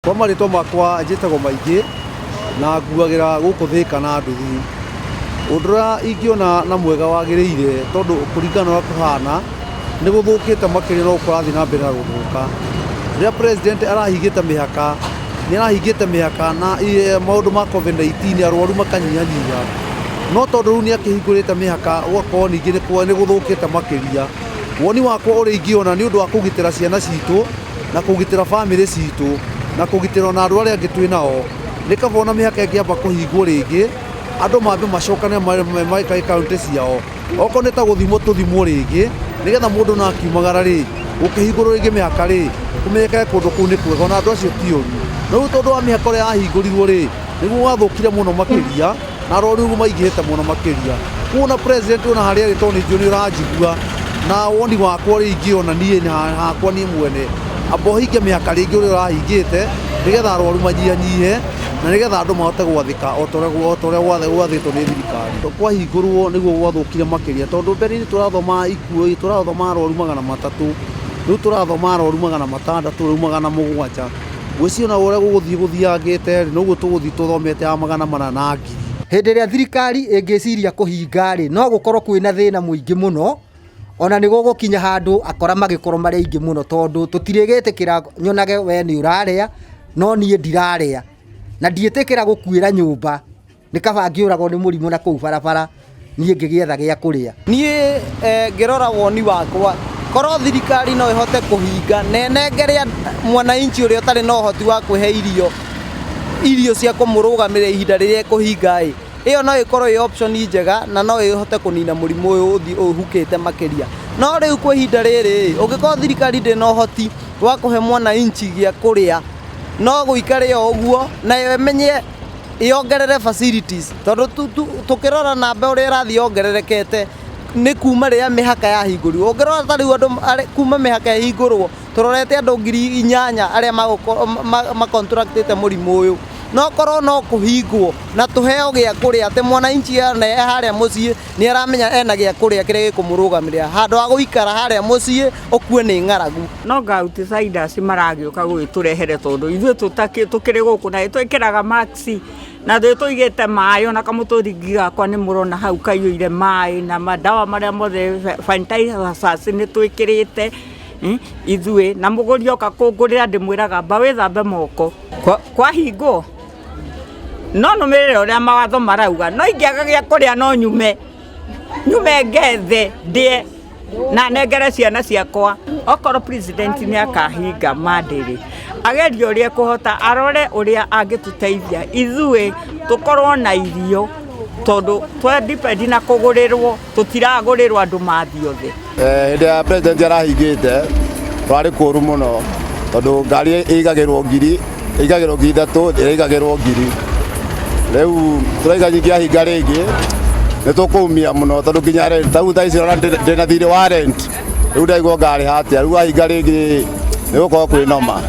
Kwa marĩtwa makwa njĩtagwo Maingĩ na nguagĩra gũkũ Thĩka na Nduthi. Ũndũ ũrĩa ingĩona na mwega wagĩrĩire tondũ kũringana na kũhana nĩ gũthũkĩte makĩria no kũrathiĩ na mbere na gũthũka. Rĩrĩa president arahingĩte mĩhaka nĩ arahingĩte mĩhaka na maũndũ ma COVID-19 arwaru makanyihanyiha, no tondũ rĩu nĩ akĩhingũrĩte mĩhaka ũgakorwo ningĩ nĩ gũthũkĩte makĩria. Woni wakwa ũrĩa ingĩona nĩ ũndũ wa kũgitĩra ciana citũ na kũgitĩra bamĩrĩ citũ na kũgitĩra na andũ arĩa angĩ twĩ nao, nĩ kaba ona mĩhaka ĩngĩamba kũhingwo rĩngĩ andũ mambe macokane maikare kaunti ciao. Okorwo nĩ ta gũthimwo tũthimwo rĩngĩ nĩgetha mũndũ no akiumagara rĩ gũkĩhingũrwo rĩngĩ mĩhaka rĩ kũmenyekane kũndũ kũu nĩ kwega ona andũ acio ti ũru. No rĩu tondũ wa mĩhaka ũrĩa yahingũrirwo rĩ nĩguo gwathũkire mũno makĩria na arwaru rĩu maingĩhĩte mũno makĩria. Kuona president ona harĩa arĩ tondũ nĩ njũĩ nĩ ũranjigua na woni wakwa ũrĩa ingĩona niĩ hakwa niĩ mwene amba ũhinge mĩhaka rĩngĩ ũrĩa ũrahingĩte nĩgetha arwaru manyihanyihe na nĩgetha andũ mahote gwathĩka o ta ũrĩa gwathĩtwo nĩ thirikari. Kwahingũrwo nĩguo gwathũkire makĩria tondũ mbere-inĩ tũrathoma ikuũ, tũrathoma arwaru 300, rĩu tũrathoma arwaru 600, rĩu 700. Gwĩciona ũrĩa gũgũthiangĩte noguo tũgũthiĩ tũthomete ya 400 na 1000. Hĩndĩ ĩrĩa thirikari ĩngĩciria kũhinga rĩ no gũkorwo kwĩna thĩna mũingĩ mũno, ona nĩ gũgũkinya handũ akora magĩkorwo marĩ aingĩ mũno tondũ tũtirĩgĩtĩkĩra nyonage we nĩ ũrarĩa no niĩ ndirarĩa na ndiĩtĩkĩra gũkuĩra nyũmba nĩ kaba ngĩũragwo nĩ mũrimũ na kũu barabara niĩ ngĩgĩetha gĩa kũrĩa. Niĩ ngĩrora woni wakwa korwo thirikari no ĩhote kũhinga na ĩnengere mwananchi ũrĩa ũtarĩ na ũhoti wa kwĩhe irio cia kũmũrũgamĩrĩra ihinda rĩrĩa kũhinga ĩyo no ĩkorwo ĩ option njega na no ĩhote kũnina mũrimũ ũyũ ũhukĩte makĩria. No rĩu kwa ihinda rĩrĩ ũngĩkorwo thirikari ndĩ na ũhoti wa kũhe mwananchi gĩa kũrĩa no gũikare o ũguo na ĩmenye yongerere facilities tondũ tũkĩrora namba ũrĩa ĩrathiĩ yongererekete nĩ kuma rĩrĩa mĩhaka yahingũrirwo. Ũngĩrora ta rĩu andũ kuma mĩhaka yahingũrwo tũrorete andũ 8,000 arĩa makontraktĩte mũrimũ ũyũ. No korwo no kũhingwo na tũheo gĩa kũrĩa atĩ mwananchi harĩa mũciĩ nĩ aramenya ena gĩa kũrĩa kĩrĩa gĩkũmũrũgamĩrĩra handũ wa gũikara harĩa mũciĩ ũkue nĩ ng'aragu. No outsiders maragĩũka gũgĩtũrehere tondũ ithuĩ tũkĩrĩ gũkũ na twĩkĩraga maksi na tũigĩte maĩ ona kamũtũringi gakwa nĩ mũrona hau kaiyũire maĩ na mandawa marĩa mothe sanitizers nĩ twĩkĩrĩte ithuĩ na mũgũri oka kũngũrĩra ndĩmwĩraga mba wĩthambe moko. Kwahingwo no nũmĩrĩre ũrĩa mawatho marauga no ingĩaga gĩa kũrĩa no nyume ngethe ndĩe na nengere ciana ciakwa. Okorwo president nĩ akahinga mandĩrĩ agerie ũrĩa kũhota arore ũrĩa angĩtũteithia ithuĩ tũkorwo na irio tondũ twendepend na kũgũrĩrwo tũtiragũrĩrwo andũ mathiothe. Hĩndĩ ya president arahingĩte twarĩ kũũru mũno tondũ ngari ĩigagĩrwo 3,000 ĩigagĩrwo 1,000. Rĩu tũraiga nyingĩ ahinga rĩngĩ nĩ tũkũmia mũno tondũ nginya rent tau thaa ici ndĩna thirĩ wa rent rĩu ndaigua ngarĩha atĩa rĩu ahinga rĩngĩ nĩ gũkorwo kwĩnoma.